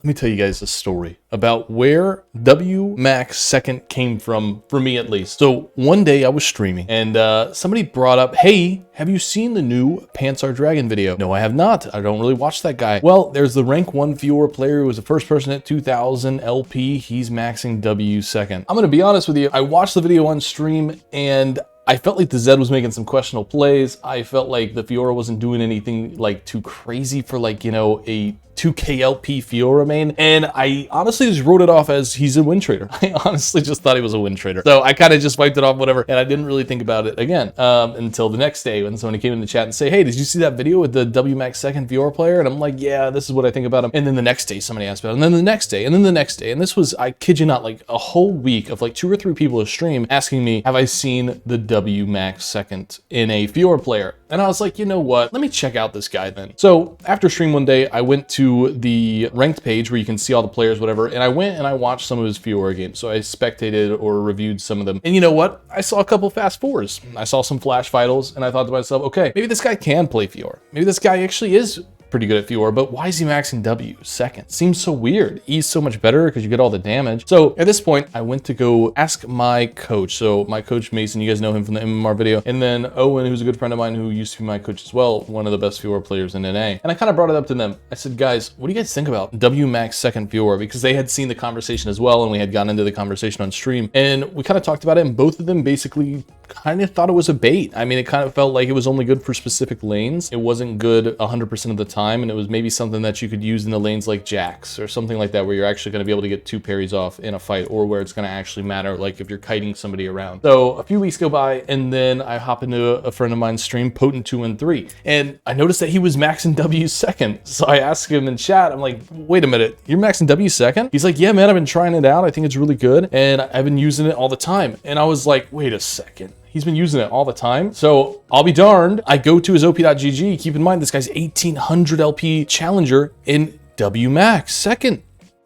Let me tell you guys a story about where WMAX second came from, for me at least. So one day I was streaming and somebody brought up, hey, have you seen the new Panzer Dragon video? No, I have not. I don't really watch that guy. Well, there's the rank 1 Fiora player who was the first person at 2000 LP. He's maxing W second. I'm gonna be honest with you. I watched the video on stream and I felt like the Zed was making some questionable plays. I felt like the Fiora wasn't doing anything like too crazy for like, you know, a 2K LP Fiora main. And I honestly just wrote it off as he's a win trader. I honestly just thought he was a win trader. So I kind of just wiped it off, whatever. And I didn't really think about it again until the next day when somebody came in the chat and say, hey, did you see that video with the WMAX second Fiora player? And I'm like, yeah, this is what I think about him. And then the next day somebody asked about it. And then the next day, and then the next day. And this was, I kid you not, like a whole week of like 2 or 3 people a stream asking me, have I seen the WMAX second in a Fiora player? And I was like, you know what? Let me check out this guy then. So after stream one day, I went to the ranked page where you can see all the players, whatever. And I went and I watched some of his Fiora games. So I spectated or reviewed some of them. And you know what? I saw a couple fast fours. I saw some flash vitals and I thought to myself, okay, maybe this guy can play Fiora. Maybe this guy actually is pretty good at Fiora, but why is he maxing W second? Seems so weird. E's so much better because you get all the damage. So at this point, I went to go ask my coach. So my coach Mason, you guys know him from the MMR video. And then Owen, who's a good friend of mine who used to be my coach as well, one of the best Fiora players in NA. And I kind of brought it up to them. I said, guys, what do you guys think about WMAX second Fiora? Because they had seen the conversation as well, and we had gotten into the conversation on stream. And we kind of talked about it, and both of them basically kind of thought it was a bait. I mean, it kind of felt like it was only good for specific lanes. It wasn't good 100% of the time, and it was maybe something that you could use in the lanes like Jax or something like that, where you're actually going to be able to get 2 parries off in a fight, or where it's going to actually matter, like if you're kiting somebody around. So a few weeks go by, and then I hop into a friend of mine's stream, Potent213, and I noticed that he was maxing W second. So I asked him in chat, I'm like, wait a minute, you're maxing W second? He's like, yeah, man, I've been trying it out. I think it's really good, and I've been using it all the time. And I was like, wait a second. He's been using it all the time. So I'll be darned. I go to his op.gg. Keep in mind, this guy's 1800 LP challenger in WMAX second.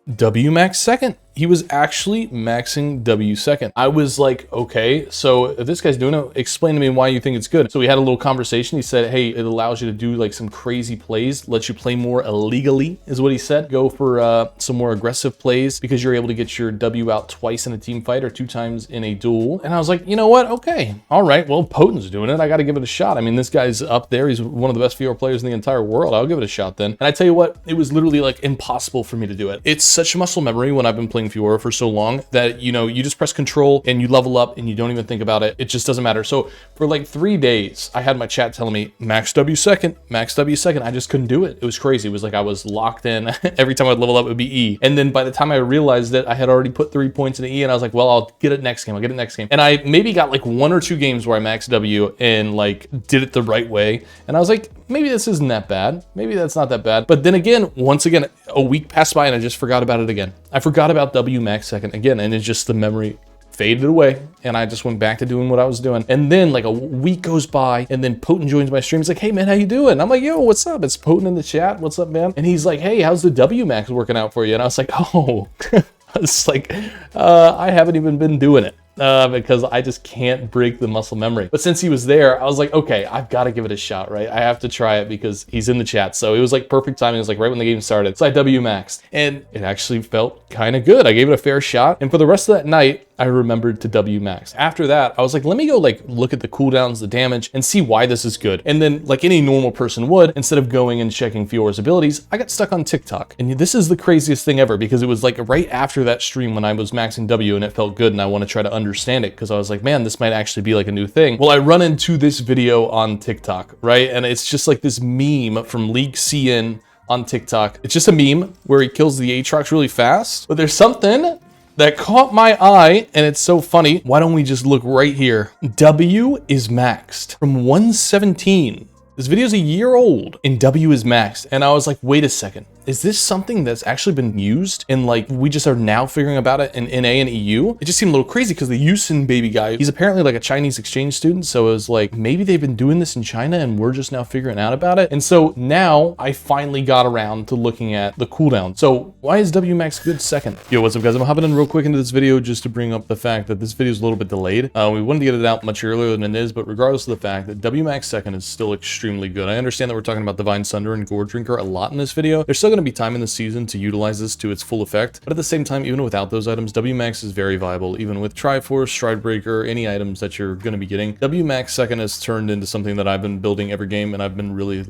WMAX second. He was actually maxing W second. I was like, okay, so if this guy's doing it, explain to me why you think it's good. So we had a little conversation. He said, hey, it allows you to do like some crazy plays, lets you play more illegally, is what he said. Go for some more aggressive plays because you're able to get your W out twice in a team fight or 2 times in a duel. And I was like, you know what? Okay, all right, well, Potent's doing it. I got to give it a shot. I mean, this guy's up there. He's one of the best Fiora players in the entire world. I'll give it a shot then. And I tell you what, it was literally like impossible for me to do it. It's such muscle memory when I've been playing Fiora for so long that, you know, you just press control and you level up and you don't even think about it. It just doesn't matter. So for like 3 days, I had my chat telling me max W second, max W second. I just couldn't do it. It was crazy. It was like I was locked in. Every time I'd level up, it would be E. And then by the time I realized that I had already put 3 points in E, and I was like, well, I'll get it next game. I'll get it next game. And I maybe got like 1 or 2 games where I maxed W and like did it the right way. And I was like, maybe this isn't that bad. Maybe that's not that bad. But then again, once again, a week passed by and I just forgot about it again. I forgot about WMAX second again, and it's just the memory faded away, and I just went back to doing what I was doing. And then like a week goes by, and then Potent joins my stream. He's like, hey man, how you doing? I'm like, yo, what's up? It's Potent in the chat. What's up, man? And he's like, hey, how's the WMAX working out for you? And I was like, oh, it's like, I haven't even been doing it. Because I just can't break the muscle memory. But since he was there, I was like, okay, I've got to give it a shot, right? I have to try it because he's in the chat. So it was like perfect timing. It was like right when the game started. So I WMAXed, and it actually felt kind of good. I gave it a fair shot. And for the rest of that night, I remembered to WMAX. After that, I was like, let me go like look at the cooldowns, the damage, and see why this is good. And then like any normal person would, instead of going and checking Fiora's abilities, I got stuck on TikTok. And this is the craziest thing ever, because it was like right after that stream when I was maxing W and it felt good and I want to try to understand it, because I was like, man, this might actually be like a new thing. Well, I run into this video on TikTok, right? And it's just like this meme from League CN on TikTok. It's just a meme where he kills the Aatrox really fast, but there's something that caught my eye, and it's so funny. Why don't we just look right here? W is maxed from 117. This video is a year old and W is maxed. And I was like, wait a second. Is this something that's actually been used and like we just are now figuring about it in NA and EU? It just seemed a little crazy because the Yusin baby guy, he's apparently like a Chinese exchange student. So it was like, maybe they've been doing this in China and we're just now figuring out about it. And so now I finally got around to looking at the cooldown. So why is WMAX good second? Yo, what's up guys? I'm hopping in real quick into this video just to bring up the fact that this video is a little bit delayed. We wanted to get it out much earlier than it is, but regardless of the fact that WMAX second is still extremely good. I understand that we're talking about Divine Sunder and Gore Drinker a lot in this video. They're still going to be time in the season to utilize this to its full effect, but at the same time, even without those items, WMAX is very viable. Even with Triforce, Stridebreaker, any items that you're going to be getting, WMAX second has turned into something that I've been building every game, and I've been really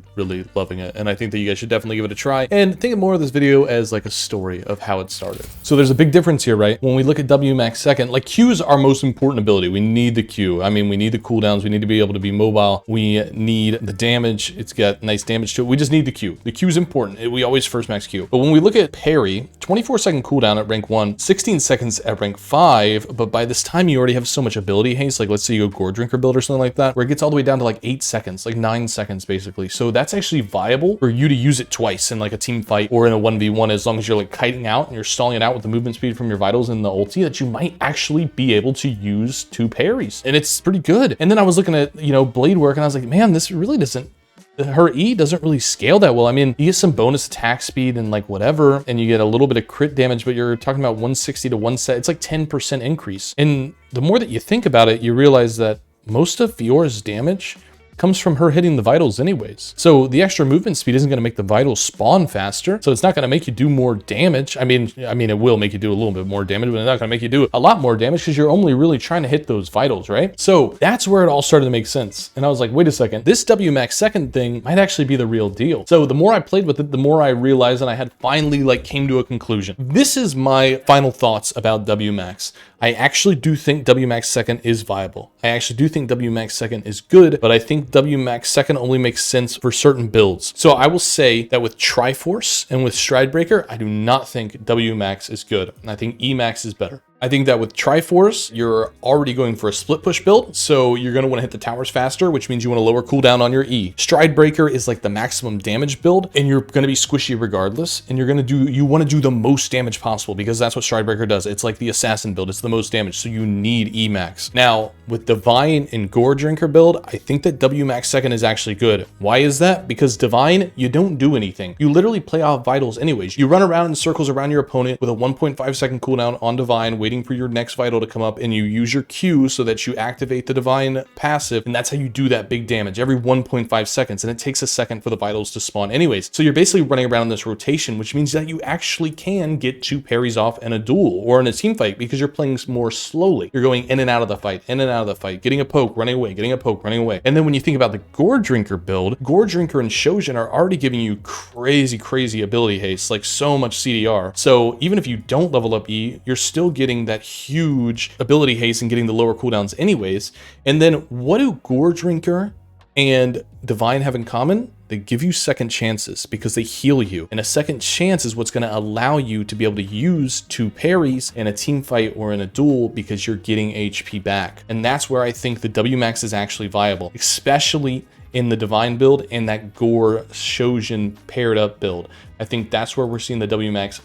loving it. And I think that you guys should definitely give it a try and think of more of this video as like a story of how it started. So there's a big difference here, right? When we look at WMAX second, like Q is our most important ability. We need the Q. I mean, we need the cooldowns. We need to be able to be mobile. We need the damage. It's got nice damage to it. We just need the Q. The Q is important. We always first max Q. But when we look at parry, 24-second cooldown at rank 1, 16 seconds at rank 5, but by this time you already have so much ability haste, like let's say you go Gore Drinker build or something like that, where it gets all the way down to like 8 seconds, like 9 seconds basically. So that's actually viable for you to use it twice in like a team fight or in a 1v1, as long as you're like kiting out and you're stalling it out with the movement speed from your vitals and the ulti, that you might actually be able to use 2 parries. And it's pretty good. And then I was looking at, you know, blade work, and I was like, man, this really doesn't, her E doesn't really scale that well. I mean, you get some bonus attack speed and like whatever, and you get a little bit of crit damage, but you're talking about 160 to 170. It's like 10% increase. And the more that you think about it, you realize that most of Fiora's damage comes from her hitting the vitals anyways. So the extra movement speed isn't going to make the vitals spawn faster. So it's not going to make you do more damage. I mean, it will make you do a little bit more damage, but it's not going to make you do a lot more damage because you're only really trying to hit those vitals, right? So that's where it all started to make sense. And I was like, wait a second, this WMAX second thing might actually be the real deal. So the more I played with it, the more I realized, and I had finally like came to a conclusion. This is my final thoughts about WMAX. I actually do think WMAX second is viable. I actually do think WMAX second is good, but I think WMAX second only makes sense for certain builds. So I will say that with Triforce and with Stridebreaker, I do not think WMAX is good. And I think Emax is better. I think that with Triforce, you're already going for a split push build, so you're going to want to hit the towers faster, which means you want to lower cooldown on your E. Stridebreaker is like the maximum damage build, and you're going to be squishy regardless, and you want to do the most damage possible, because that's what Stridebreaker does. It's like the assassin build. It's the most damage, so you need Emax. Now, with Divine and Gore Drinker build, I think that WMAX second is actually good. Why is that? Because Divine, you don't do anything. You literally play off vitals anyways. You run around in circles around your opponent with a 1.5 second cooldown on Divine, waiting for your next vital to come up, and you use your Q so that you activate the Divine passive, and that's how you do that big damage every 1.5 seconds, and it takes a second for the vitals to spawn anyways. So you're basically running around in this rotation, which means that you actually can get 2 parries off in a duel or in a team fight because you're playing more slowly. You're going in and out of the fight, in and out of the fight, getting a poke, running away, getting a poke, running away. And then when you think about the Gore Drinker build, Gore Drinker and Shojin are already giving you crazy ability haste, like so much CDR. So even if you don't level up E, you're still getting that huge ability haste and getting the lower cooldowns anyways. And then what do Gore Drinker and Divine have in common? They give you second chances because they heal you. And a second chance is what's going to allow you to be able to use 2 parries in a team fight or in a duel because you're getting HP back. And that's where I think the WMAX is actually viable, especially in the Divine build and that Gore Shojin paired up build. I think that's where we're seeing the WMAX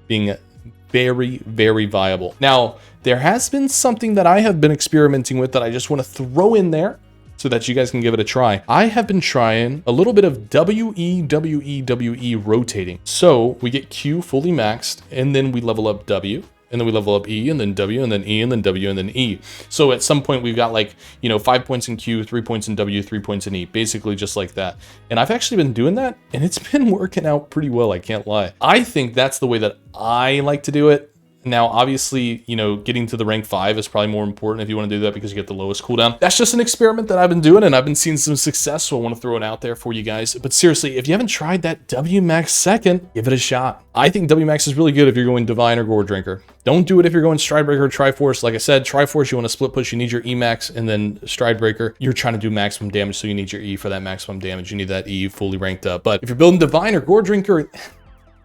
being very viable. Now, there has been something that I have been experimenting with that I just want to throw in there so that you guys can give it a try. I have been trying a little bit of WE rotating. So we get Q fully maxed, and then we level up W, and then we level up E, and then W, and then E, and then W, and then E. So at some point we've got like, 5 points in Q, 3 points in W, 3 points in E, basically just like that. And I've actually been doing that, and it's been working out pretty well, I can't lie. I think that's the way that I like to do it. Now, obviously, getting to the rank 5 is probably more important if you want to do that because you get the lowest cooldown. That's just an experiment that I've been doing, and I've been seeing some success, so I want to throw it out there for you guys. But seriously, if you haven't tried that WMAX second, give it a shot. I think WMAX is really good if you're going Divine or Gore Drinker. Don't do it if you're going Stridebreaker or Triforce. Like I said, Triforce, you want to split push, you need your Emax, and then Stridebreaker, you're trying to do maximum damage, so you need your E for that maximum damage. You need that E fully ranked up. But if you're building Divine or Gore Drinker,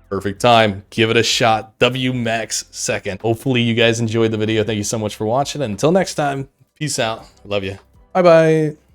perfect time. Give it a shot. WMAX second. Hopefully you guys enjoyed the video. Thank you so much for watching. And until next time, peace out. Love you. Bye-bye.